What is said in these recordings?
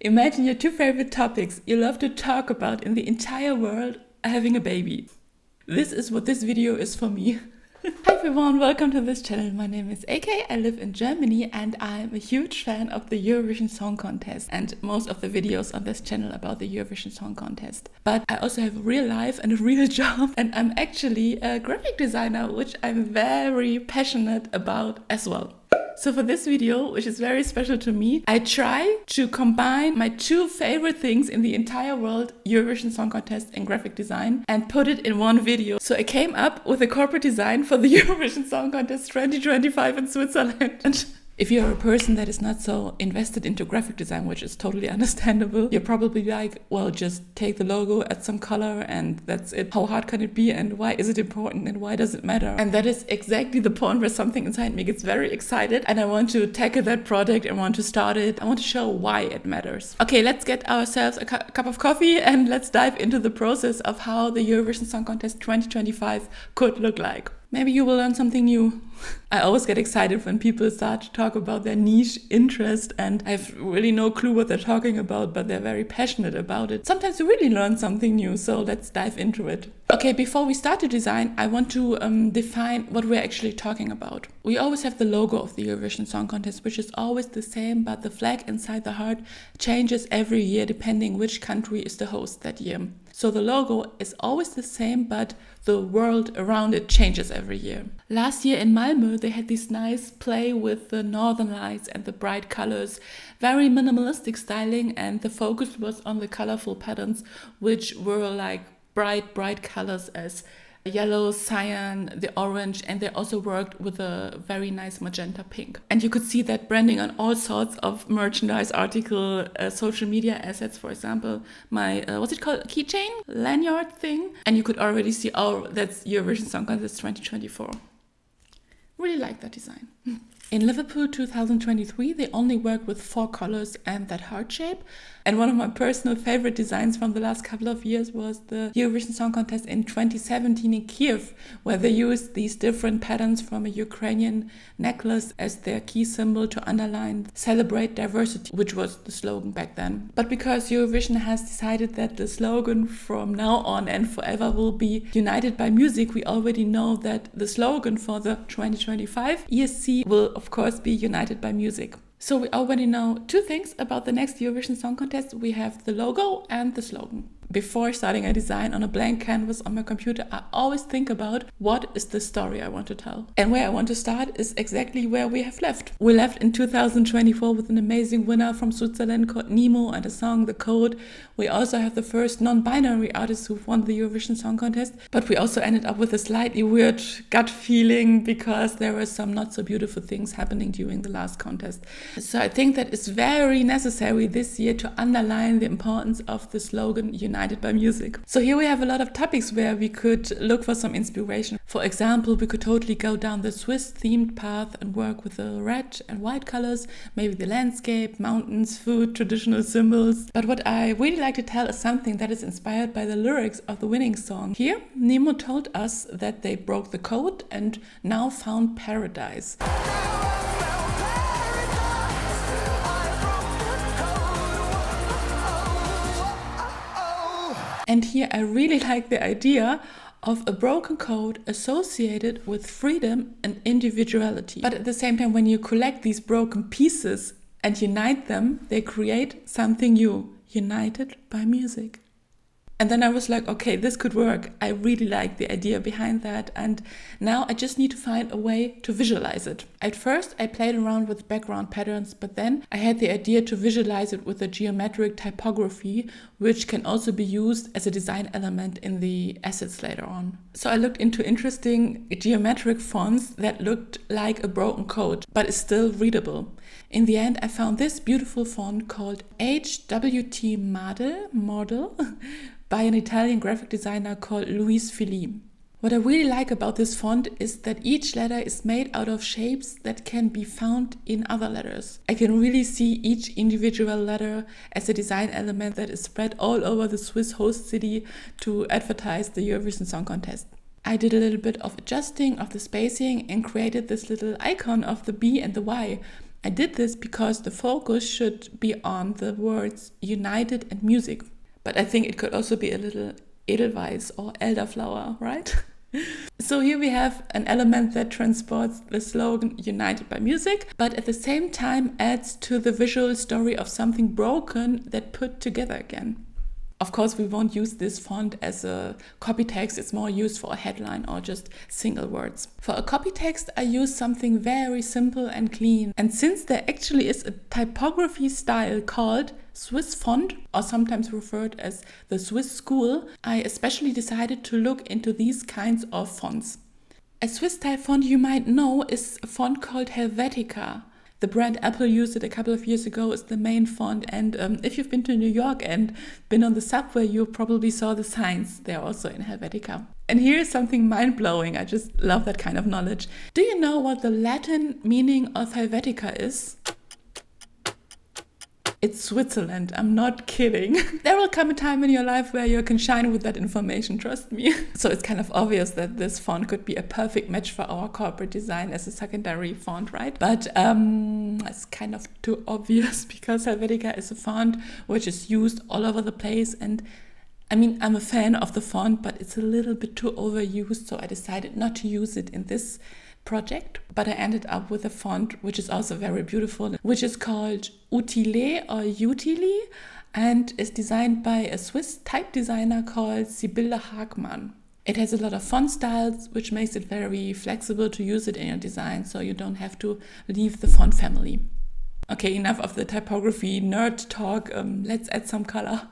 Imagine your two favorite topics you love to talk about in the entire world are having a baby. This is what this video is for me. Hi everyone, welcome to this channel. My name is AK, I live in Germany and I'm a huge fan of the Eurovision Song Contest and most of the videos on this channel about the Eurovision Song Contest. But I also have a real life and a real job and I'm actually a graphic designer, which I'm very passionate about as well. So for this video, which is very special to me, I try to combine my two favorite things in the entire world, Eurovision Song Contest and graphic design, and put it in one video. So I came up with a corporate design for the Eurovision Song Contest 2025 in Switzerland. And if you're a person that is not so invested into graphic design, which is totally understandable, you're probably like, well, just take the logo, add some color, and that's it. How hard can it be, and why is it important, and why does it matter? And that is exactly the point where something inside me gets very excited, and I want to tackle that project and want to start it. I want to show why it matters. Okay, let's get ourselves a cup of coffee, and let's dive into the process of how the Eurovision Song Contest 2025 could look like. Maybe you will learn something new. I always get excited when people start to talk about their niche interest and I have really no clue what they're talking about, but they're very passionate about it. Sometimes you really learn something new, so let's dive into it. Okay, before we start to design, I want to define what we're actually talking about. We always have the logo of the Eurovision Song Contest, which is always the same, but the flag inside the heart changes every year depending which country is the host that year. So the logo is always the same, but the world around it changes every year. Last year in Malmö, they had this nice play with the northern lights and the bright colors, very minimalistic styling, and the focus was on the colorful patterns, which were like bright colors as yellow, cyan, the orange, and they also worked with a very nice magenta pink. And you could see that branding on all sorts of merchandise article, social media assets, for example, my, what's it called, keychain, lanyard thing. And you could already see, oh, that's Eurovision Song Contest 2024. Really like that design. In Liverpool 2023, they only worked with 4 colors and that heart shape. And one of my personal favorite designs from the last couple of years was the Eurovision Song Contest in 2017 in Kiev, where they used these different patterns from a Ukrainian necklace as their key symbol to underline "Celebrate Diversity," which was the slogan back then. But because Eurovision has decided that the slogan from now on and forever will be "United by Music," we already know that the slogan for the 2025 ESC will of course be "United by Music." So we already know 2 things about the next Eurovision Song Contest. We have the logo and the slogan. Before starting a design on a blank canvas on my computer, I always think about what is the story I want to tell. And where I want to start is exactly where we have left. We left in 2024 with an amazing winner from Switzerland called Nemo and a song, The Code. We also have the first non-binary artist who won the Eurovision Song Contest. But we also ended up with a slightly weird gut feeling because there were some not so beautiful things happening during the last contest. So I think that it's very necessary this year to underline the importance of the slogan United by Music. So here we have a lot of topics where we could look for some inspiration. For example, we could totally go down the Swiss themed path and work with the red and white colors, maybe the landscape, mountains, food, traditional symbols. But what I really like to tell is something that is inspired by the lyrics of the winning song. Here, Nemo told us that they broke the code and now found paradise. And here I really like the idea of a broken code associated with freedom and individuality. But at the same time, when you collect these broken pieces and unite them, they create something new, united by music. And then I was like, okay, this could work. I really like the idea behind that. And now I just need to find a way to visualize it. At first, I played around with background patterns, but then I had the idea to visualize it with a geometric typography, which can also be used as a design element in the assets later on. So I looked into interesting geometric fonts that looked like a broken code, but is still readable. In the end, I found this beautiful font called HWT Model by an Italian graphic designer called Luis Fili. What I really like about this font is that each letter is made out of shapes that can be found in other letters. I can really see each individual letter as a design element that is spread all over the Swiss host city to advertise the Eurovision Song Contest. I did a little bit of adjusting of the spacing and created this little icon of the B and the Y. I did this because the focus should be on the words United and music. But I think it could also be a little Edelweiss or Elderflower, right? So here we have an element that transports the slogan United by Music, but at the same time adds to the visual story of something broken that put together again. Of course, we won't use this font as a copy text. It's more used for a headline or just single words. For a copy text, I use something very simple and clean. And since there actually is a typography style called Swiss font, or sometimes referred as the Swiss school, I especially decided to look into these kinds of fonts. A Swiss style font you might know is a font called Helvetica. The brand Apple used it a couple of years ago as the main font, and if you've been to New York and been on the subway, you probably saw the signs. They're also in Helvetica. And here's something mind-blowing. I just love that kind of knowledge. Do you know what the Latin meaning of Helvetica is? It's Switzerland. I'm not kidding. There will come a time in your life where you can shine with that information, trust me. So it's kind of obvious that this font could be a perfect match for our corporate design as a secondary font, right? But it's kind of too obvious because Helvetica is a font which is used all over the place. And I mean, I'm a fan of the font, but it's a little bit too overused. So I decided not to use it in this project, but I ended up with a font which is also very beautiful, which is called Utile or Utili, and is designed by a Swiss type designer called Sibylle Hagmann. It has a lot of font styles, which makes it very flexible to use it in your design, so you don't have to leave the font family. Okay, enough of the typography nerd talk. Let's add some color.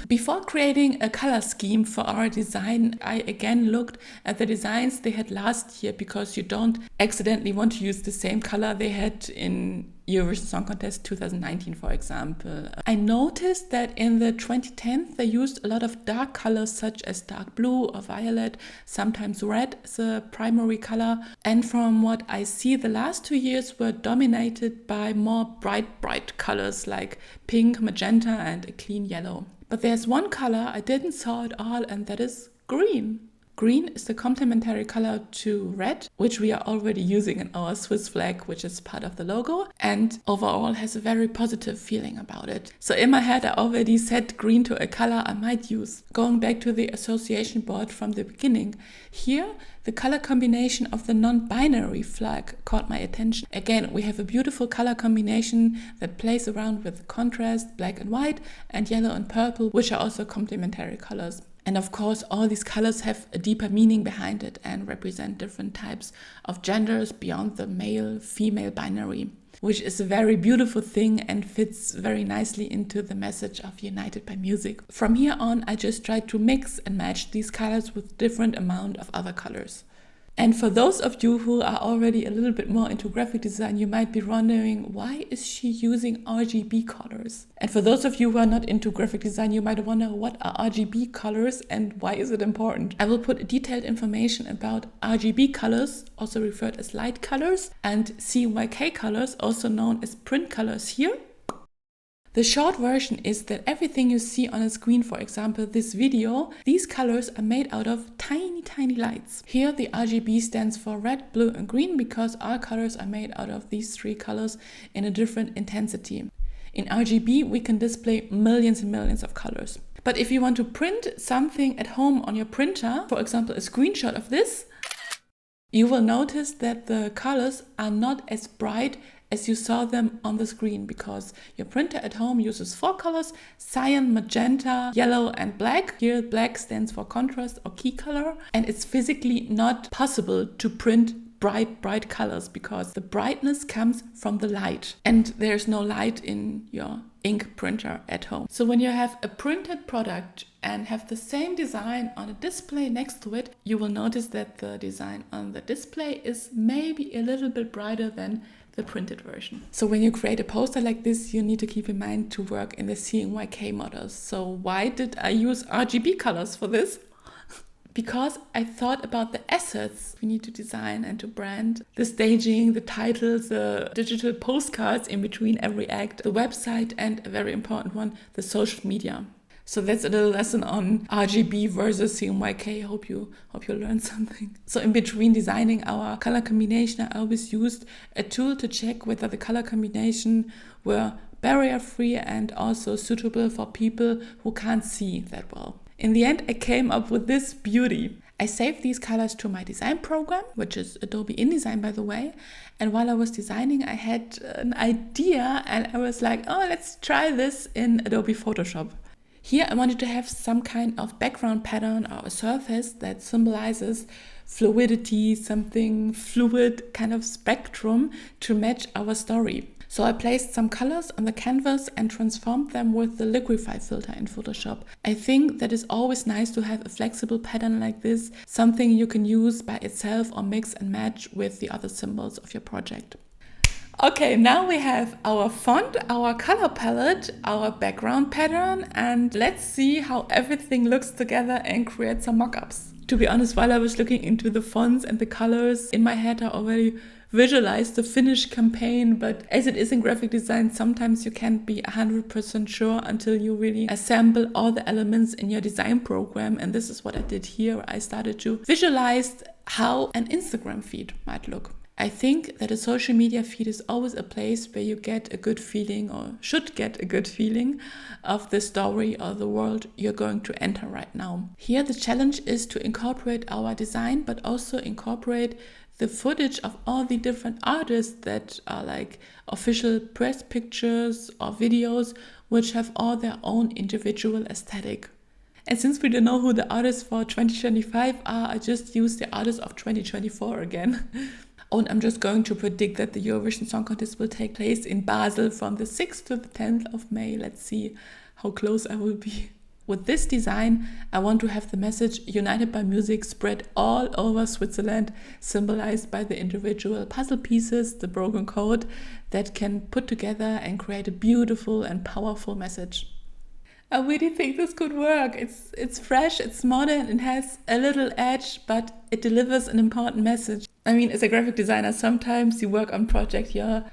Before creating a color scheme for our design, I again looked at the designs they had last year, because you don't accidentally want to use the same color they had in Eurovision Song Contest 2019, for example. I noticed that in the 2010s they used a lot of dark colors such as dark blue or violet, sometimes red as a primary color. And from what I see, the last 2 years were dominated by more bright colors like pink, magenta and a clean yellow. But there's one color I didn't saw at all, and that is green. Green is the complementary color to red, which we are already using in our Swiss flag, which is part of the logo, and overall has a very positive feeling about it. So in my head, I already set green to a color I might use. Going back to the association board from the beginning, here the color combination of the non-binary flag caught my attention. Again, we have a beautiful color combination that plays around with contrast, black and white, and yellow and purple, which are also complementary colors. And of course, all these colors have a deeper meaning behind it and represent different types of genders beyond the male-female binary, which is a very beautiful thing and fits very nicely into the message of United by Music. From here on, I just tried to mix and match these colors with different amount of other colors. And for those of you who are already a little bit more into graphic design, you might be wondering, why is she using RGB colors? And for those of you who are not into graphic design, you might wonder, what are RGB colors and why is it important? I will put detailed information about RGB colors, also referred as light colors, and CMYK colors, also known as print colors, here. The short version is that everything you see on a screen, for example this video, these colors are made out of tiny lights. Here the RGB stands for red, blue and green, because our colors are made out of these three colors in a different intensity. In RGB we can display millions and millions of colors. But if you want to print something at home on your printer, for example a screenshot of this, you will notice that the colors are not as bright as you saw them on the screen, because your printer at home uses 4 colors: cyan, magenta, yellow and black. Here black stands for contrast or key color, and it's physically not possible to print bright colors because the brightness comes from the light, and there's no light in your ink printer at home. So when you have a printed product and have the same design on a display next to it, you will notice that the design on the display is maybe a little bit brighter than the printed version. So when you create a poster like this, you need to keep in mind to work in the CMYK models. So why did I use RGB colors for this? Because I thought about the assets we need to design and to brand: the staging, the titles, the digital postcards in between every act, the website, and a very important one, the social media. So that's a little lesson on RGB versus CMYK. Hope you learned something. So in between designing our color combination, I always used a tool to check whether the color combination were barrier-free and also suitable for people who can't see that well. In the end, I came up with this beauty. I saved these colors to my design program, which is Adobe InDesign, by the way. And while I was designing, I had an idea and I was like, oh, let's try this in Adobe Photoshop. Here I wanted to have some kind of background pattern or a surface that symbolizes fluidity, something fluid kind of spectrum to match our story. So I placed some colors on the canvas and transformed them with the liquify filter in Photoshop. I think that is always nice to have a flexible pattern like this, something you can use by itself or mix and match with the other symbols of your project. Okay, now we have our font, our color palette, our background pattern, and let's see how everything looks together and create some mock-ups. To be honest, while I was looking into the fonts and the colors, in my head I already visualized the finished campaign, but as it is in graphic design, sometimes you can't be 100% sure until you really assemble all the elements in your design program, and this is what I did here. I started to visualize how an Instagram feed might look. I think that a social media feed is always a place where you get a good feeling or should get a good feeling of the story or the world you're going to enter right now. Here the challenge is to incorporate our design, but also incorporate the footage of all the different artists that are like official press pictures or videos, which have all their own individual aesthetic. And since we don't know who the artists for 2025 are, I just used the artists of 2024 again. Oh, and I'm just going to predict that the Eurovision Song Contest will take place in Basel from the 6th to the 10th of May. Let's see how close I will be. With this design, I want to have the message United by Music spread all over Switzerland, symbolized by the individual puzzle pieces, the broken code that can put together and create a beautiful and powerful message. I really think this could work. It's fresh, it's modern, it has a little edge, but it delivers an important message. I mean, as a graphic designer, sometimes you work on project you're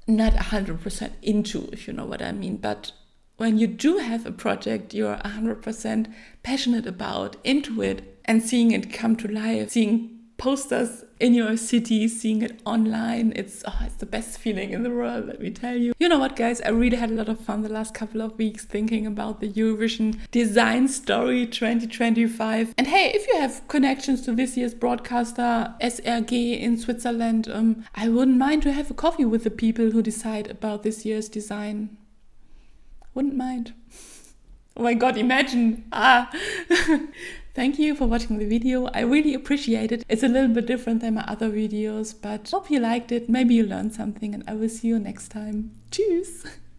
not 100% into, if you know what I mean. But when you do have a project you're 100% passionate about, into it, and seeing it come to life, seeing posters in your city, seeing it online, it's the best feeling in the world, let me tell you. You know what, guys, I really had a lot of fun the last couple of weeks thinking about the Eurovision Design Story 2025. And hey, if you have connections to this year's broadcaster SRG in Switzerland, I wouldn't mind to have a coffee with the people who decide about this year's design. Wouldn't mind. Oh my god, imagine. Thank you for watching the video. I really appreciate it. It's a little bit different than my other videos, but hope you liked it. Maybe you learned something, and I will see you next time. Tschüss!